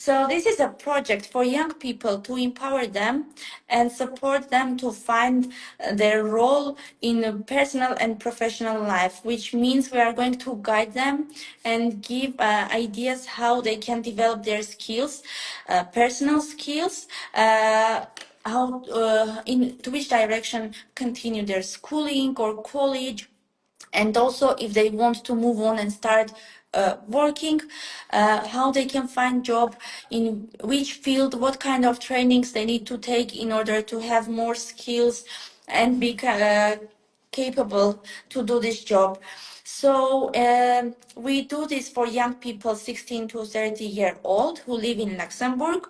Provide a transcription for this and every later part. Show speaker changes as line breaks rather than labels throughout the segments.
So this is a project for young people to empower them and support them to find their role in a personal and professional life, which means we are going to guide them and give ideas how they can develop their skills, personal skills, how in to which direction continue their schooling or college, and also if they want to move on and start working, how they can find job, in which field, what kind of trainings they need to take in order to have more skills and be capable to do this job. So we do this for young people 16 to 30-year-old who live in Luxembourg.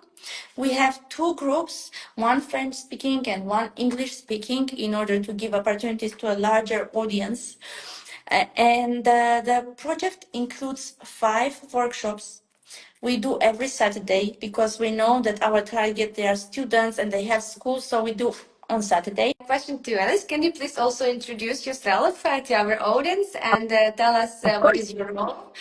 We have two groups, one French speaking and one English speaking, in order to give opportunities to a larger audience. And the project includes 5 workshops we do every Saturday, because we know that our target, they are students and they have school, so we do on Saturday.
Question to Alice: can you please also introduce yourself to our audience and tell us
Of
what
course.
is your role?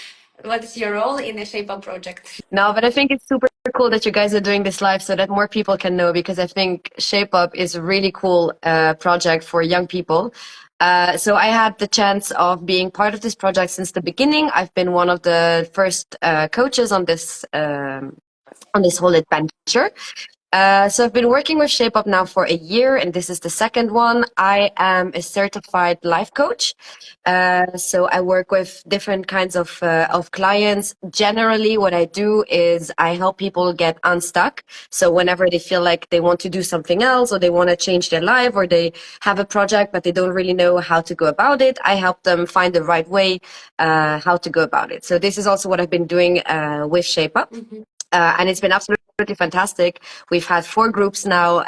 What is your role in the Shape Up project?
No, but I think it's super cool that you guys are doing this live so that more people can know, because I think Shape Up is a really cool project for young people. So I had the chance of being part of this project since the beginning. I've been one of the first coaches on this whole adventure. So I've been working with Shape Up now for a year, and this is the second one. I am a certified life coach. So I work with different kinds of clients. Generally, what I do is I help people get unstuck. So whenever they feel like they want to do something else, or they want to change their life, or they have a project but they don't really know how to go about it, I help them find the right way how to go about it. So this is also what I've been doing with Shape Up.
Mm-hmm.
And it's been absolutely fantastic. We've had 4 groups now,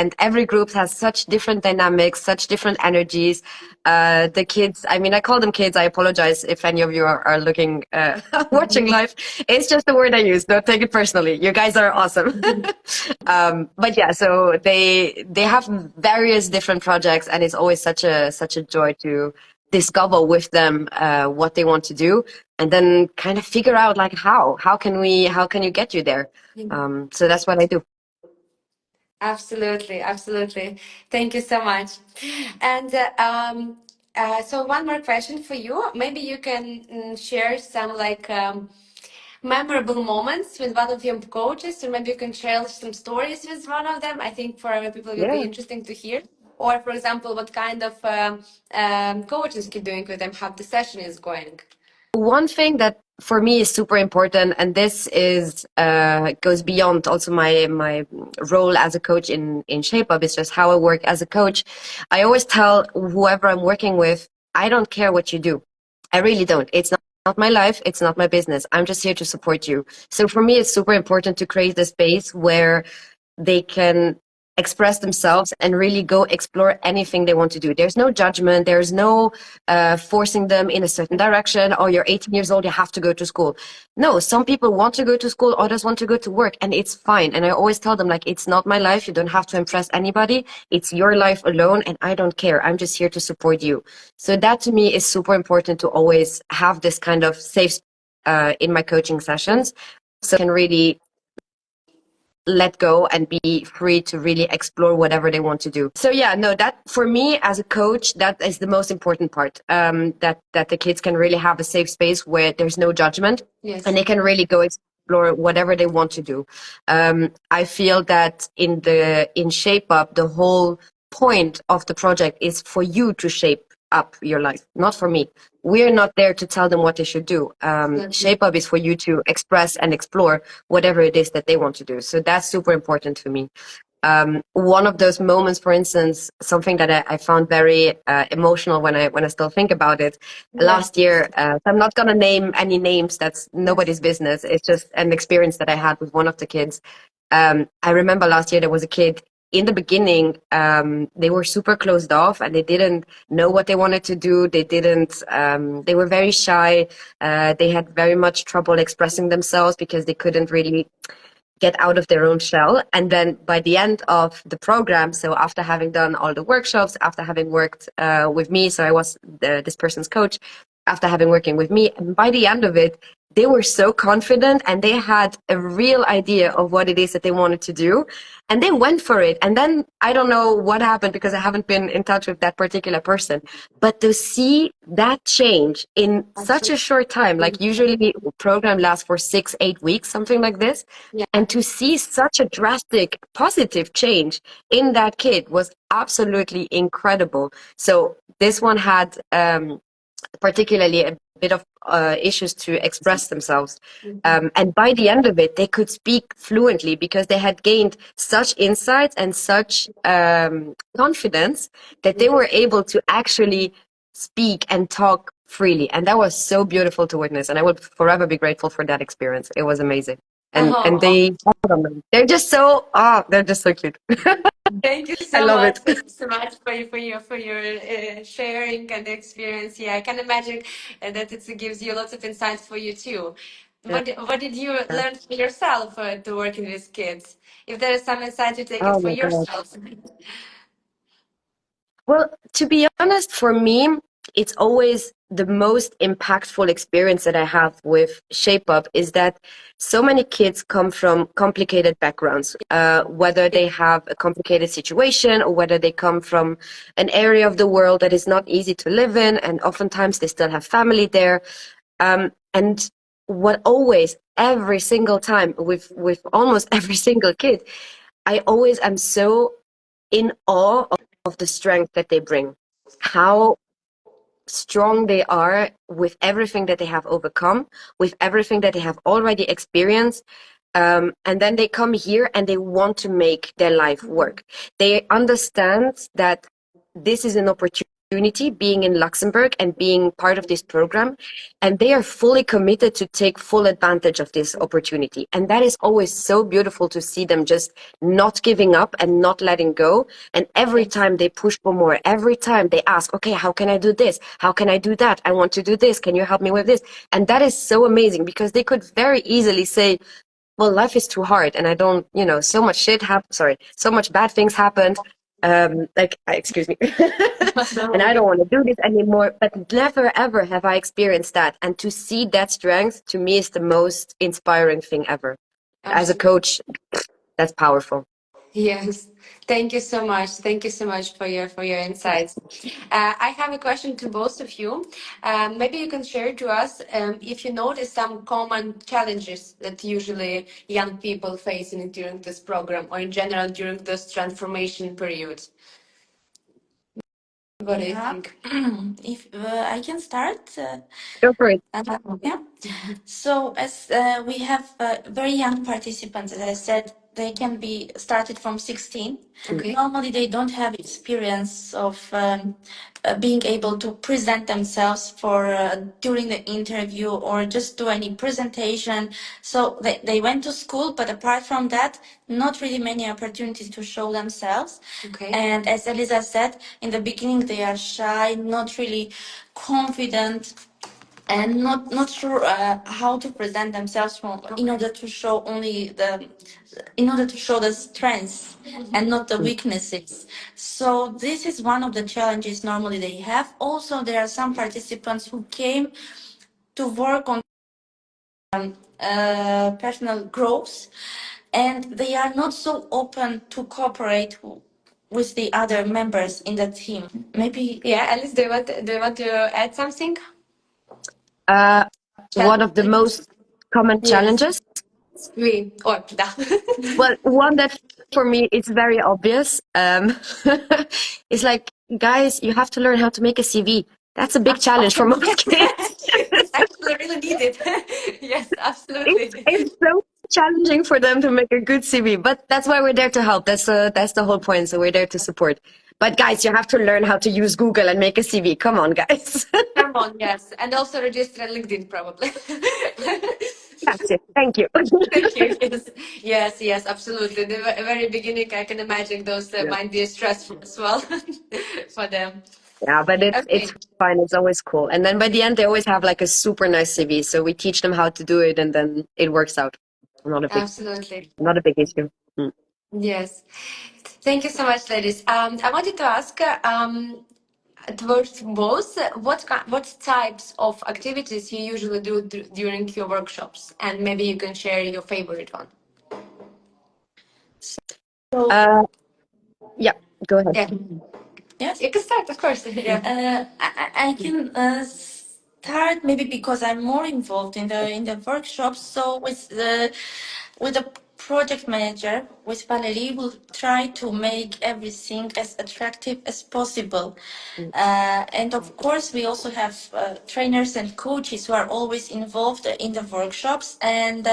and every group has such different dynamics, such different energies. The kids, I mean, I call them kids. I apologize if any of you are looking, watching live. It's just the word I use. Don't take it personally. You guys are awesome. But yeah, so they have various different projects, and it's always such a joy to discover with them what they want to do, and then kind of figure out like how can you get you there. So that's what I do.
Absolutely, absolutely. Thank you so much. And so one more question for you. Maybe you can share some like memorable moments with one of your coaches, or maybe you can share some stories with one of them. I think for other people it will be
Yeah.
interesting to hear. Or, for example, what kind of coaches keep doing with them, how the session is going.
One thing that for me is super important, and this is goes beyond also my role as a coach in Shape Up, is just how I work as a coach. I always tell whoever I'm working with, I don't care what you do. I really don't. It's not my life. It's not my business. I'm just here to support you. So for me, it's super important to create a space where they can express themselves and really go explore anything they want to do. There's no judgment. There's no forcing them in a certain direction. Oh, you're 18 years old, you have to go to school. No, some people want to go to school, others want to go to work, and it's fine. And I always tell them, like, it's not my life. You don't have to impress anybody. It's your life alone, and I don't care. I'm just here to support you. So that to me is super important, to always have this kind of safe in my coaching sessions, so I can really let go and be free to really explore whatever they want to do. So yeah, no, that for me as a coach, that is the most important part, that the kids can really have a safe space where there's no judgment.
Yes.
And they can really go explore whatever they want to do. I feel that in Shape Up, the whole point of the project is for you to shape up your life, not for me. We're not there to tell them what they should do. Shape Up is for you to express and explore whatever it is that they want to do. So that's super important to me. One of those moments, for instance, something that I found very emotional when I still think about it. Yeah. Last year, so I'm not going to name any names. That's nobody's business. It's just an experience that I had with one of the kids. I remember last year there was a kid. In the beginning, they were super closed off and they didn't know what they wanted to do. They were very shy. They had very much trouble expressing themselves because they couldn't really get out of their own shell. And then by the end of the program, so after having done all the workshops, after having worked with me, so I was this person's coach, after having working with me. And by the end of it, they were so confident and they had a real idea of what it is that they wanted to do. And they went for it. And then I don't know what happened because I haven't been in touch with that particular person. But to see that change in such a short time, like usually a program lasts for 6-8 weeks, something like this.
Yeah.
And to see such a drastic positive change in that kid was absolutely incredible. So this one had particularly a bit of issues to express themselves. And by the end of it, they could speak fluently because they had gained such insights and such confidence that they were able to actually speak and talk freely. And that was so beautiful to witness. And I will forever be grateful for that experience. It was amazing. And they're just so they're just so cute.
Thank you
I
so
love
much.
it.
Thank you so much for your sharing and experience. Yeah, I can imagine that it gives you lots of insights for you too.
Yeah.
What did you learn for yourself to working with kids? If there is some insight, you take it
Oh
for
my God.
yourself.
Well, to be honest, for me, it's always the most impactful experience that I have with Shape Up is that so many kids come from complicated backgrounds, whether they have a complicated situation or whether they come from an area of the world that is not easy to live in, and oftentimes they still have family there. And what always, every single time, with almost every single kid, I always am so in awe of the strength that they bring, how strong they are with everything that they have overcome, with everything that they have already experienced. And then they come here and they want to make their life work. They understand that this is an opportunity being in Luxembourg and being part of this program. And they are fully committed to take full advantage of this opportunity. And that is always so beautiful to see them just not giving up and not letting go. And every time they push for more, every time they ask, okay, how can I do this? How can I do that? I want to do this. Can you help me with this? And that is so amazing because they could very easily say, well, life is too hard and I don't, so much so much bad things happened. Excuse me. And I don't want to do this anymore. But never, ever have I experienced that. And to see that strength, to me, is the most inspiring thing ever. As a coach, that's powerful.
Yes, thank you so much. Thank you so much for your insights. I have a question to both of you. Maybe you can share to us if you notice some common challenges that usually young people facing during this program or in general during this transformation period. What do you think?
If I can start.
Go for it.
Yeah. So as we have very young participants, as I said, they can be started from 16.
Okay.
Normally, they don't have experience of being able to present themselves for during the interview or just do any presentation. So they went to school, but apart from that, not really many opportunities to show themselves.
Okay.
And as Elisa said, in the beginning, they are shy, not really confident and not sure how to present themselves in order to show the strengths and not the weaknesses. So this is one of the challenges normally they have. Also, there are some participants who came to work on personal growth, and they are not so open to cooperate with the other members in the team. Maybe
Yeah, Alice, do you want to add something?
One of the most common
Yes.
challenges.
Da.
Well, one that for me it's very obvious. It's like, guys, you have to learn how to make a CV. That's a big challenge for most kids.
It's actually really needed. Yes, absolutely.
It's so challenging for them to make a good CV, but that's why we're there to help. That's the whole point. So we're there to support. But guys, you have to learn how to use Google and make a CV. Come on, guys.
Come on, yes. And also register on LinkedIn, probably.
That's it. Thank you.
Thank you. Yes, yes, yes, absolutely. The very beginning, I can imagine those
Yeah.
might be stressful as well for them.
Yeah, but it's
Okay,
fine. It's always cool. And then by the end, they always have like a super nice CV. So we teach them how to do it, and then it works out. Not a big,
absolutely.
not a big issue.
Yes. Thank you so much, ladies. I wanted to ask, towards both, what types of activities you usually do during your workshops, and maybe you can share your favorite one.
So
Uh, yeah, go ahead.
Yeah,
yes.
you can start, of course. Yeah.
I can start maybe because I'm more involved in the workshops. So with the project manager, with Valerie, we'll try to make everything as attractive as possible. And of course, we also have trainers and coaches who are always involved in the workshops. And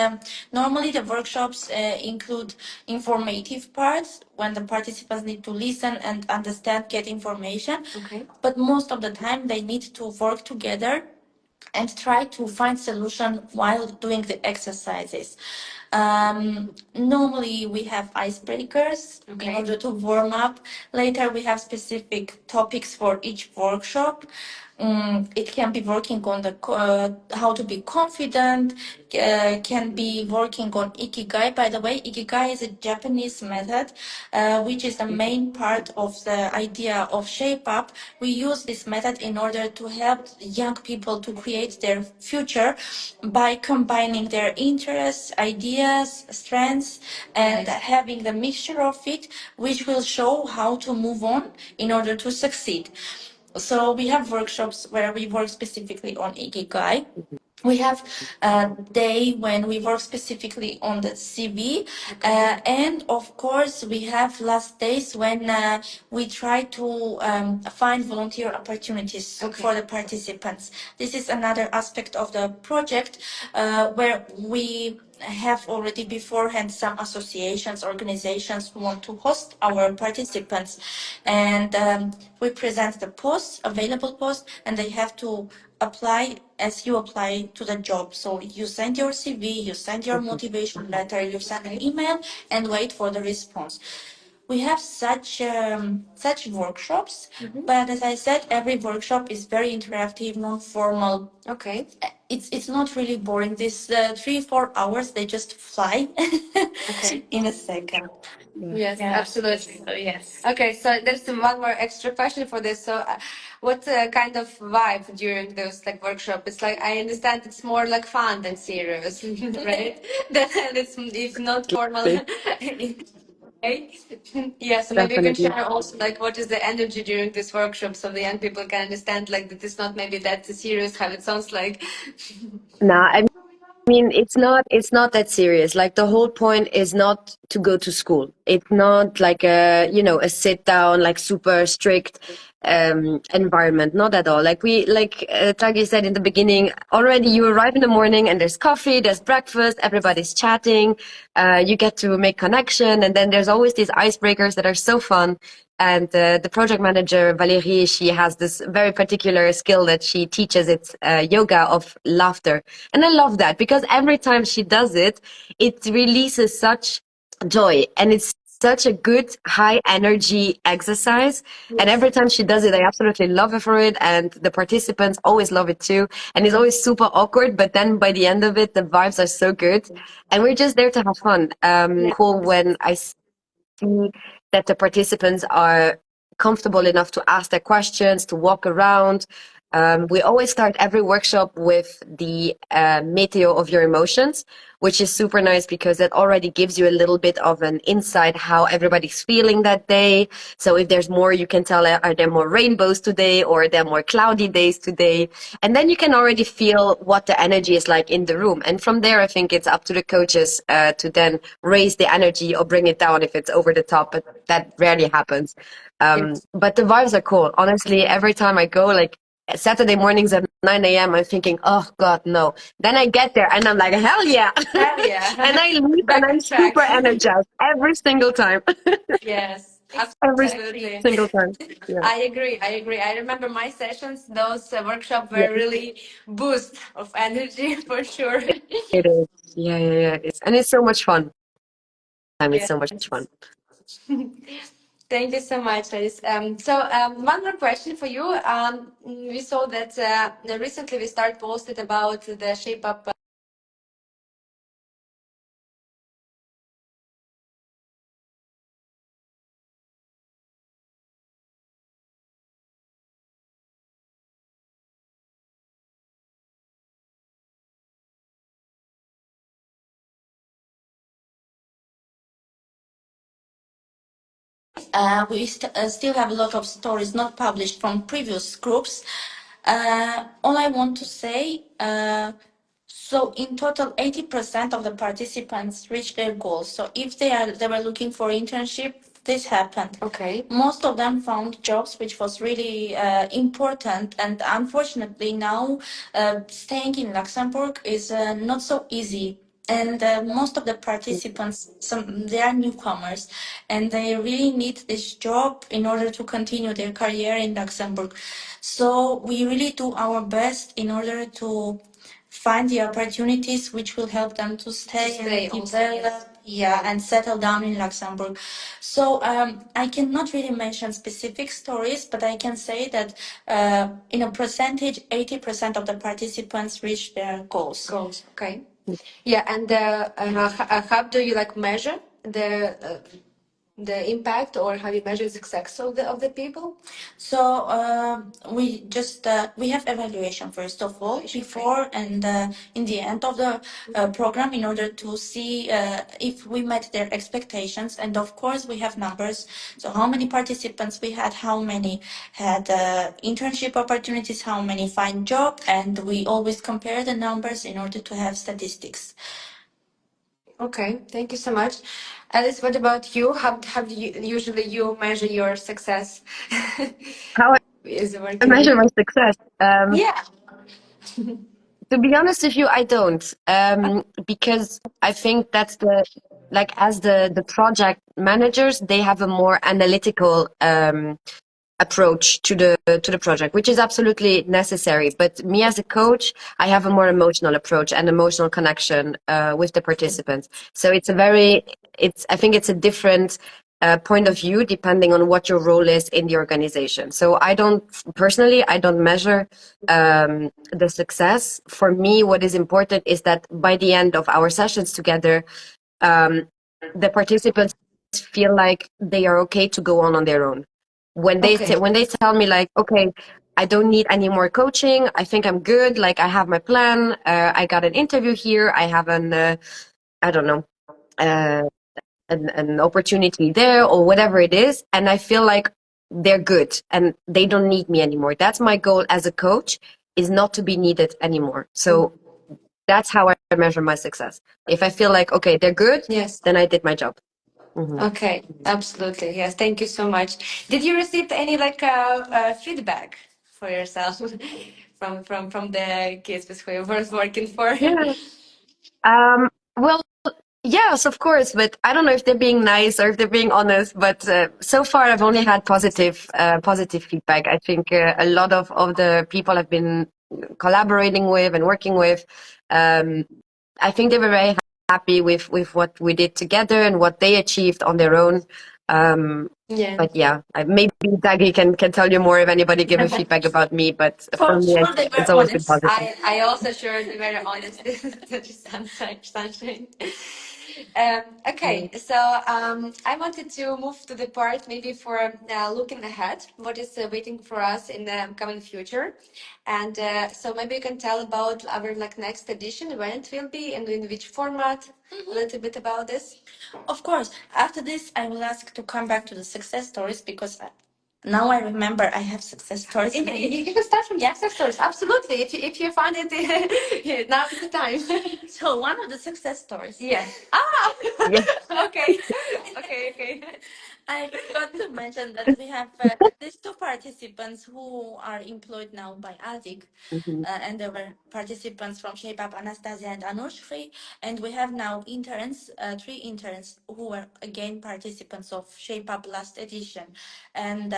normally, the workshops include informative parts when the participants need to listen and understand, get information.
Okay.
But most of the time, they need to work together and try to find solution while doing the exercises. Normally we have icebreakers in order to warm up. Later we have specific topics for each workshop. It can be working on the how to be confident, can be working on ikigai. By the way, ikigai is a Japanese method, which is the main part of the idea of Shape Up. We use this method in order to help young people to create their future by combining their interests, ideas, strengths, and having the mixture of it, which will show how to move on in order to succeed. So we have workshops where we work specifically on ikigai. We have a day when we work specifically on the CV, and of course we have last days when we try to find volunteer opportunities for the participants. This is another aspect of the project where we have already beforehand some associations, organizations who want to host our participants, and we present the posts, available posts, and they have to apply as you apply to the job. So you send your CV, you send your motivation letter, you send an email, and wait for the response. We have such workshops, but as I said, every workshop is very interactive, non-formal.
Okay.
It's not really boring. This 3-4 hours they just fly
Okay.
in a second.
Yes,
Yeah.
absolutely.
So yes.
Okay, so there's one more extra question for this. So, what kind of vibe during those like workshop? It's like I understand it's more like fun than serious, right? Then it's not formal. Right? Yeah, so maybe you can
Definitely.
share also like what is the energy during this workshop so the young people can understand like that it's not maybe that serious how it sounds like.
Nah, I mean, it's not that serious. Like the whole point is not to go to school. It's not like a, a sit down, like super strict environment. Not at all. Like Tagi said in the beginning, already you arrive in the morning and there's coffee, there's breakfast, everybody's chatting, you get to make connection, and then there's always these icebreakers that are so fun. And the project manager, Valérie, she has this very particular skill that she teaches. It's yoga of laughter. And I love that because every time she does it, it releases such joy. And it's such a good high energy exercise. And every time she does it, I absolutely love her for it. And the participants always love it too. And it's always super awkward. But then by the end of it, the vibes are so good. And we're just there to have fun. Cool when I see that the participants are comfortable enough to ask their questions, to walk around. We always start every workshop with the meteo of your emotions, which is super nice because it already gives you a little bit of an insight how everybody's feeling that day. So if there's more, you can tell, are there more rainbows today or are there more cloudy days today? And then you can already feel what the energy is like in the room. And from there, I think it's up to the coaches to then raise the energy or bring it down if it's over the top, but that rarely happens. But the vibes are cool. Honestly, every time I go, like Saturday mornings at 9 a.m., I'm thinking, oh God, no. Then I get there and I'm like, hell yeah.
Hell yeah.
And I leave and
Back
I'm
on track.
super energized every single time.
Yes,
Every
absolutely.
single time. Yeah.
I agree. I agree. I remember my sessions; those workshops
Yeah,
were really boost of energy for sure.
it is. Yeah, yeah, yeah. And it's so much fun. It's so much fun.
Yes. Thank you so much, Alice. One more question for you. We saw that recently we start posted about the Shape Up
We still have a lot of stories not published from previous groups. All I want to say, so in total, 80% of the participants reached their goals. So if they were looking for internship, this happened.
Okay.
Most of them found jobs, which was really important. And unfortunately, now staying in Luxembourg is not so easy. And most of the participants, they are newcomers, and they really need this job in order to continue their career in Luxembourg. So we really do our best in order to find the opportunities which will help them to stay and
also,
develop,
yes.
yeah, and settle down in Luxembourg. So I cannot really mention specific stories, but I can say that in a percentage, 80% of the participants reach their goals.
Goals. Okay. Yeah, and how do you like measure the impact, or how you measure the success of the people?
So we have evaluation first of all, before and in the end of the program, in order to see if we met their expectations. And of course, we have numbers. So how many participants we had, how many had internship opportunities, how many find job, and we always compare the numbers in order to have statistics.
Okay, thank you so much. Alice, what about you? How do you usually you measure your success
How
as a
I
working
measure
with?
my success.
Yeah.
To be honest with you, I don't, because I think that's the like as the project managers, they have a more analytical approach to the project, which is absolutely necessary. But me as a coach, I have a more emotional approach and emotional connection with the participants. So it's I think it's a different point of view depending on what your role is in the organization. So I don't measure the success. For me, what is important is that by the end of our sessions together, the participants feel like they are okay to go on their own.
Okay.
When they tell me like, okay, I don't need any more coaching. I think I'm good. Like I have my plan. I got an interview here. I have I don't know, uh, an opportunity there or whatever it is. And I feel like they're good and they don't need me anymore. That's my goal as a coach, is not to be needed anymore. So that's how I measure my success. If I feel like, okay, they're good,
Yes.
then I did my job. Mhm.
Okay, absolutely. Yes, thank you so much. Did you receive any like feedback for yourself from the kids with who you were working for?
Yeah. Well, yes, of course, but I don't know if they're being nice or if they're being honest. But so far, I've only had positive feedback. I think a lot of the people I've been collaborating with and working with, I think they were very happy with what we did together and what they achieved on their own.
Yeah.
But yeah, maybe Dagi can tell you more if anybody gave a feedback about me. But for
For
me,
sure, they
it's
were
always been
honest.
positive.
I also sure they were honest. Sunshine. Okay, so I wanted to move to the part maybe for looking ahead, what is waiting for us in the coming future, and so maybe you can tell about our like next edition, when it will be and in which format. A little bit about this.
Of course, after this, I will ask to come back to the success stories because now I remember I have success stories.
You can start from success stories. Absolutely. If you find it, now is the time.
So one of the success stories.
Yeah. Ah.
Yeah.
Okay. Okay.
I forgot to mention that we have these two participants who are employed now by ALDIC,
Mhm.
and there were participants from Shape Up, Anastasia and Anushri, and we have now interns, three interns who were again participants of Shape Up last edition, and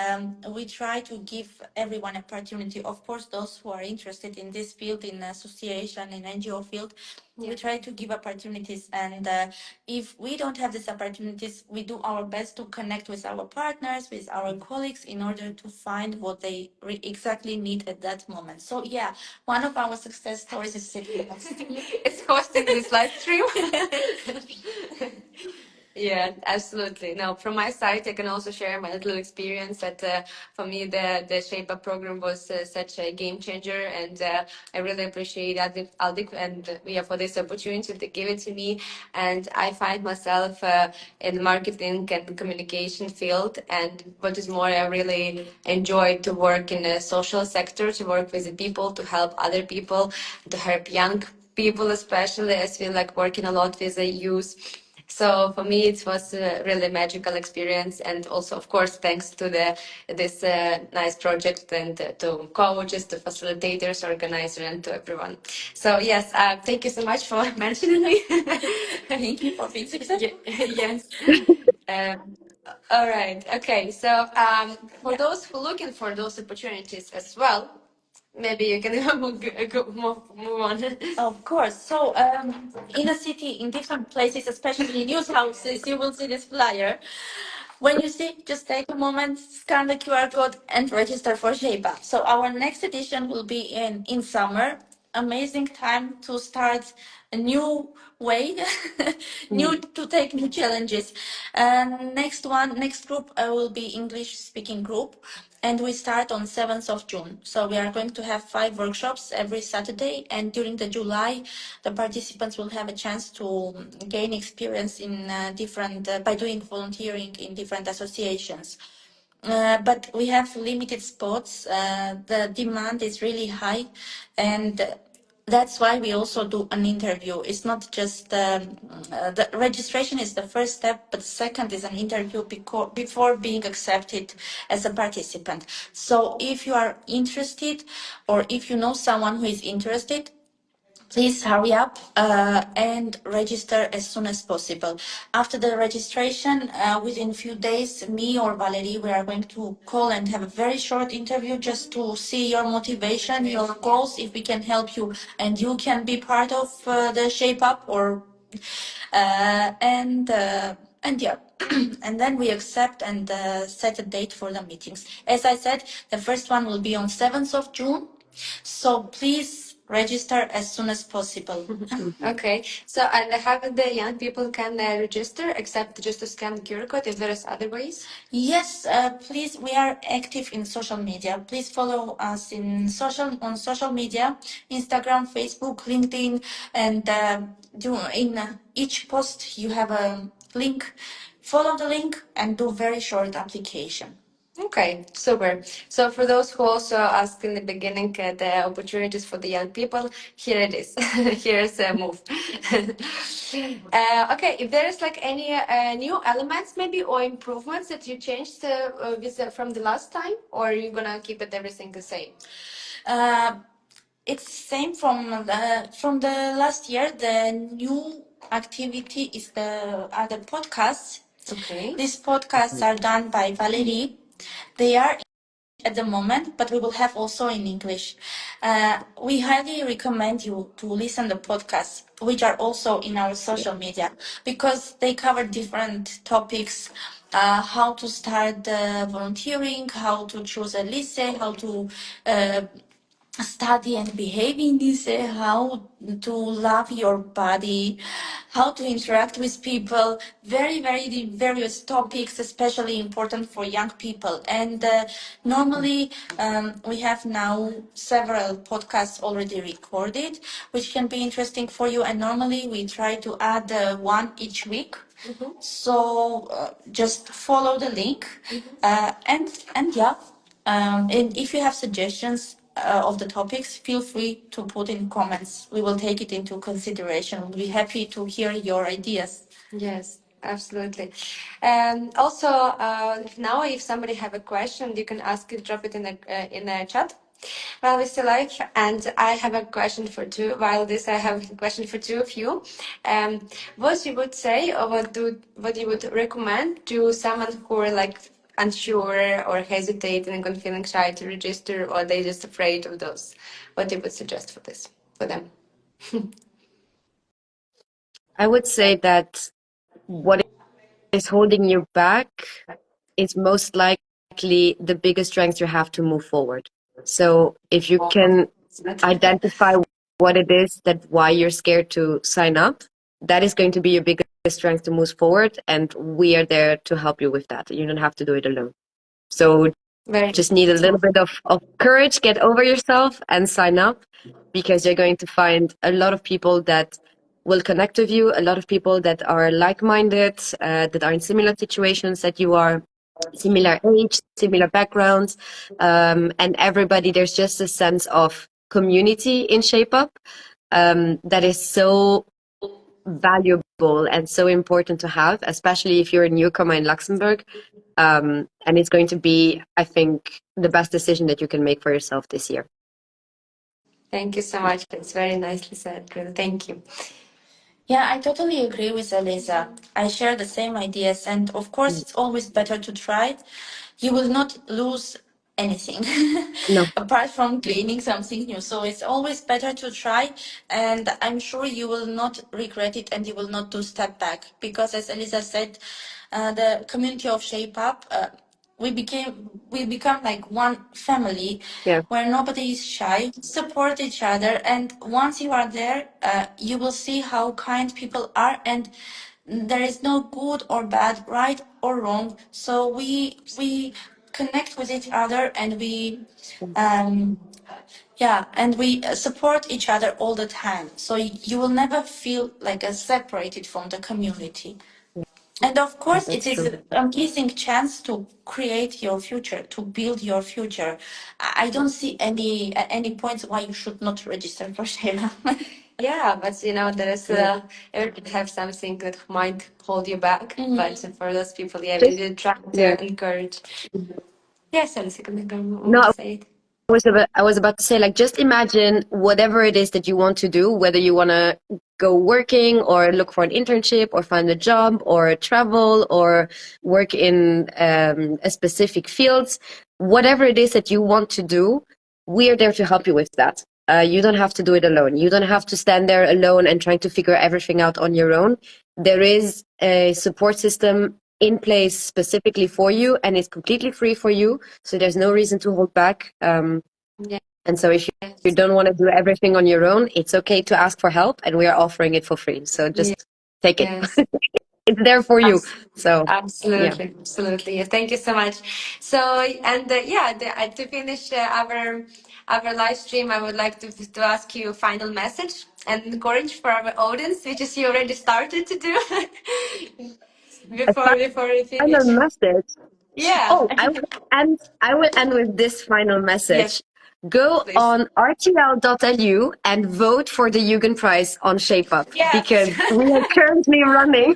we try to give everyone opportunity. Of course, those who are interested in this field, in association, in NGO field, we try to give opportunities, and if we don't have these opportunities, we do our best to connect with our partners, with our colleagues, in order to find what they exactly need at that moment. So yeah, one of our success stories is sitting next.
It's hosting this live stream. Yeah, absolutely. No, from my side, I can also share my little experience that for me, the Shape Up program was such a game changer. And I really appreciate Aldik and yeah, for this opportunity to give it to me. And I find myself in marketing and communication field. And what is more, I really enjoy to work in a social sector, to work with the people, to help other people, to help young people, especially. I feel like working a lot with the youth. So for me, it was a really magical experience, and also, of course, thanks to this nice project and to coaches, to facilitators, organizer, and to everyone. So yes, thank you so much for mentioning me.
Thank you for being successful.
Yes. Um, all right. Okay. So for those who are looking for those opportunities as well, maybe you can move on.
Of course. So, in a city, in different places, especially in news houses, you will see this flyer. When you see, just take a moment, scan the QR code, and register for Sheba. So, our next edition will be in summer. Amazing time to start a new way, new to take new challenges. And next group will be English speaking group, and we start on 7th of June. So we are going to have 5 workshops every Saturday, and during the July, the participants will have a chance to gain experience in different by doing volunteering in different associations. But we have limited spots. The demand is really high, and that's why we also do an interview. It's not just the registration is the first step, but second is an interview before being accepted as a participant. So if you are interested, or if you know someone who is interested, please hurry up and register as soon as possible. After the registration, within a few days, me or Valerie, we are going to call and have a very short interview just to see your motivation, your goals, if we can help you and you can be part of the Shape Up or and yeah. And then we accept and set a date for the meetings. As I said, the first one will be on 7th of June. So please register as soon as possible.
Okay. So, and how the young people can register except just to scan the QR code? If there is other ways?
Yes, please. We are active in social media. Please follow us on social media, Instagram, Facebook, LinkedIn, and do in each post you have a link. Follow the link and do very short application.
Okay, super. So for those who also asked in the beginning the opportunities for the young people, here it is. Here's a move. Okay, if there is like any new elements maybe or improvements that you changed from the last time, or are you gonna keep it everything the same?
Uh, it's same from the last year. The new activity is are the podcasts.
Okay.
These podcasts are done by Valerie. They are at the moment, but we will have also in English. We highly recommend you to listen to podcasts, which are also in our social media, because they cover different topics. How to start volunteering, how to choose a lycée, how to study and behave in this, how to love your body, how to interact with people, very various topics, especially important for young people. And normally we have now several podcasts already recorded, which can be interesting for you. And normally we try to add one each week. So just follow the link, and yeah, and if you have suggestions of the topics, feel free to put in comments. We will take it into consideration. We'll be happy to hear your ideas.
Yes, absolutely. Also, now if somebody have a question, you can ask it, drop it in a chat. While we still like, and I have a question for two. While this, I have a question for two of you. What you would say, or what you would recommend to someone who are like unsure or hesitating and feeling shy to register, or they just afraid of those? What you would suggest for this for them?
I would say that what is holding you back is most likely the biggest strength you have to move forward. So if you can identify what it is that why you're scared to sign up, that is going to be your biggest the strength to move forward, and we are there to help you with that. You don't have to do it alone. So
Very
just need a little bit of courage, get over yourself and sign up, because you're going to find a lot of people that will connect with you, a lot of people that are like-minded, that are in similar situations that you are, similar age, similar backgrounds, and everybody, there's just a sense of community in Shape Up that is so valuable and so important to have, especially if you're a newcomer in Luxembourg. And it's going to be, I think, the best decision that you can make for yourself this year.
Thank you so much. It's very nicely said. Good. Thank you.
Yeah, I totally agree with Elisa. I share the same ideas, and of course, it's always better to try it. You will not lose anything
No,
apart from gaining something new. So it's always better to try, and I'm sure you will not regret it, and you will not do step back, because, as Elisa said, the community of Shape Up. We become like one family
yeah,
where nobody is shy, support each other, and once you are there, you will see how kind people are, and there is no good or bad, right or wrong. So we connect with each other, and um we support each other all the time. So you will never feel like separated from the community. And of course, it
that's
is
true.
an amazing chance to create your future, to build your future. I don't see any points why you should not register for Shema.
Yeah, but there is everyone have something that might hold you back. But for those people, yeah, we
Just,
did try
yeah.
to encourage. Yes, Alice, you can
No,
say it.
I was about to say, like, just imagine whatever it is that you want to do, whether you want to go working or look for an internship or find a job or travel or work in a specific field, whatever it is that you want to do, we are there to help you with that. You don't have to do it alone. You don't have to stand there alone and trying to figure everything out on your own. There is a support system in place specifically for you, and it's completely free for you. So there's no reason to hold back.
Yeah.
And so if you don't want to do everything on your own, it's okay to ask for help, and we are offering it for free. So just take it.
Yes.
It's there for you. So yeah.
Absolutely, absolutely. Yeah, thank you so much. So, and to finish our live stream, I would like to ask you a final message and encourage for our audience, which is you already started to do
A
before we
final
finish.
message.
Yeah.
Oh, I will end with this final
Yes,
message. Go
please.
on rtl.lu and vote for the Jugend Prize on Shape Up,
Yes.
because we are currently running.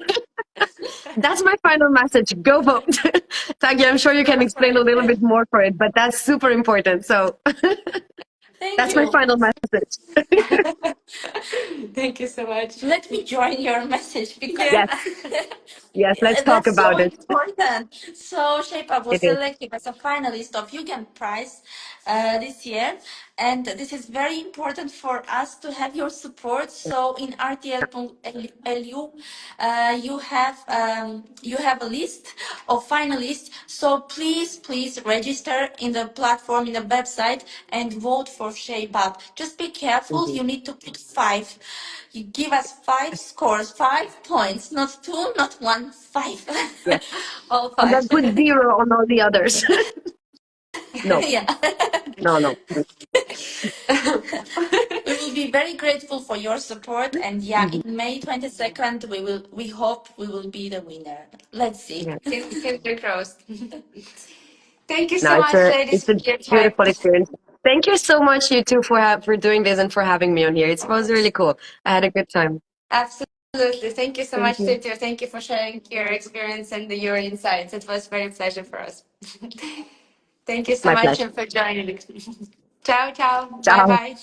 That's my final message. Go vote. Tagi, I'm sure you can
Go for
explain a little
it.
bit more for it, but that's super important. So
Thank
that's my
you.
final message.
Thank you so much.
Let me join your message, because
Yeah.
Yes, yes, let's talk
that's so
about it.
important. So Shape Up was
It is.
selected as a finalist of Hugen Prize this year, and this is very important for us to have your support. So in rtl.lu, you have a list of finalists. So please register in the platform, in the website, and vote for Shape Up. Just be careful.
Mhm.
You need to put five. You give us 5 scores, 5 points, not two, not one, five.
Yes.
All
And
five.
then put 0 on all the others. No,
Yeah.
no.
We will be very grateful for your support, and yeah,
Mhm.
in May 22nd, we hope we will be the winner. Let's see.
Yeah.
Finger crossed. Thank you
No,
so much, ladies,
it's a
for your time.
beautiful experience. Thank you so much, you two, for doing this and for having me on here. It was really cool. I had a good time.
Absolutely. Thank you so
Thank
much,
you.
Tito. Thank you for sharing your experience and your insights. It was very pleasure for us. Thank you so
My
much
pleasure.
and for joining. Ciao, ciao. Bye
Ciao.
bye.